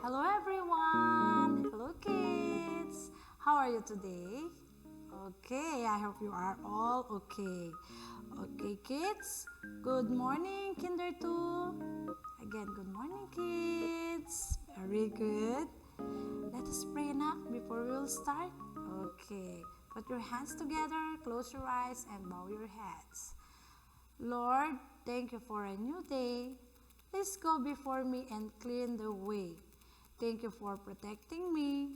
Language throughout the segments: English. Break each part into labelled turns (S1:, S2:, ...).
S1: Hello everyone! Hello kids! How are you today? Okay, I hope you are all okay. Okay kids, good morning Kinder 2. Again, good morning kids. Very good. Let us pray now before we will start. Okay, put your hands together, close your eyes and bow your heads. Lord, thank you for a new day. Please go before me and clean the way. Thank you for protecting me.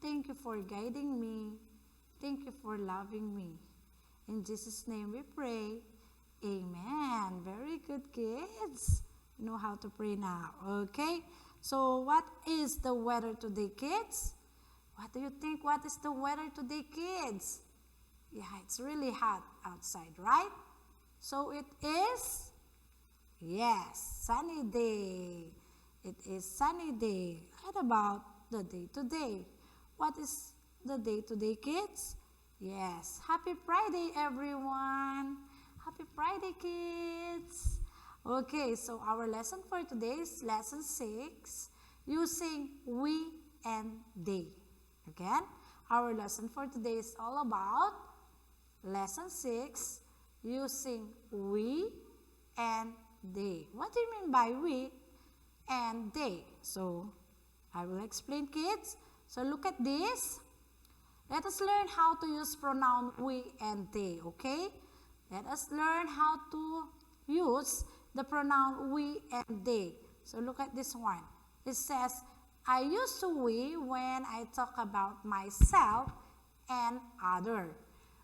S1: Thank you for guiding me. Thank you for loving me. In Jesus' name we pray. Amen. Very good, kids. You know how to pray now. Okay? So, what is the weather today, kids? What do you think? What is the weather today, kids? Yeah, it's really hot outside, right? So, it is, yes, sunny day. It is sunny day. What about the day today? What is the day today, kids? Yes, happy Friday, everyone. Happy Friday, kids. Okay, so our lesson for today is lesson 6, using we and they. Again, our lesson for today is all about lesson 6, using we and they. What do you mean by we and they? So, I will explain, kids. So, look at this. Let us learn how to use pronoun we and they, okay? Let us learn how to use the pronoun we and they. So, look at this one. It says, I use we when I talk about myself and other.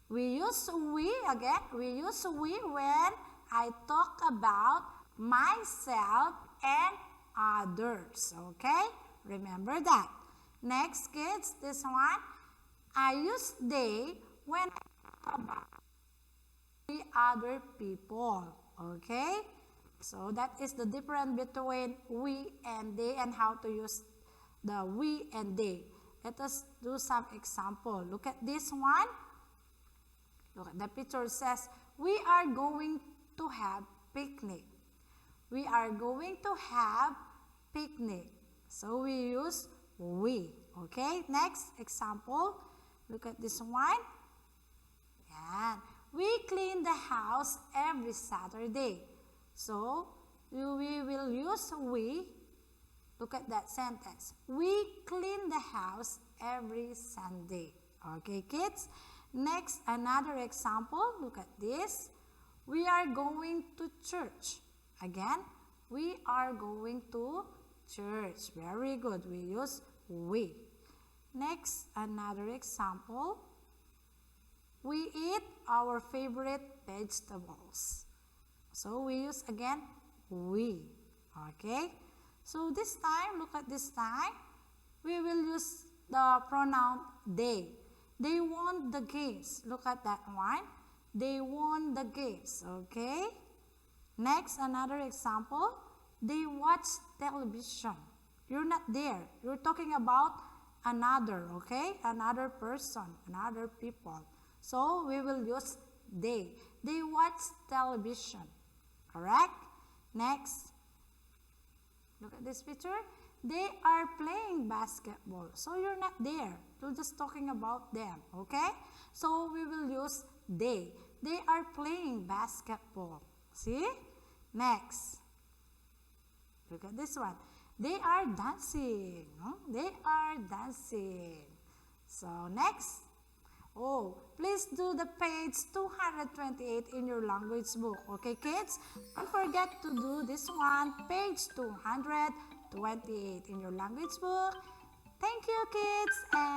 S1: We use we, again, we use we when I talk about myself and others, okay? Remember that. Next, kids, this one, I use they when I talk about the other people, okay? So that is the difference between we and they and how to use the we and they. Let us do some example. Look at this one. Look at the picture. Says, we are going to have picnic. We are going to have picnic. So we use we. Okay, next example. Look at this one. Yeah. We clean the house every Saturday. So, we will use we. Look at that sentence. We clean the house every Sunday. Okay, kids? Next, another example. Look at this. We are going to church. Again, we are going to church. Very good. We use we. Next, another example. We eat our favorite vegetables. So, we use again we. Okay? So, this time, look at this time. We will use the pronoun they. They won the games. Look at that one. They won the games. Okay? Next, another example. They watch television. You're not there. You're talking about another, okay? Another person, another people. So, we will use they. They watch television. Correct? Next. Look at this picture. They are playing basketball. So, you're not there. You're just talking about them, okay? So, we will use they. They are playing basketball. See? Next. Look at this one. They are dancing. They are dancing. So, next. Oh, please do the page 228 in your language book. Okay, kids? Don't forget to do this one, page 228 in your language book. Thank you, kids, and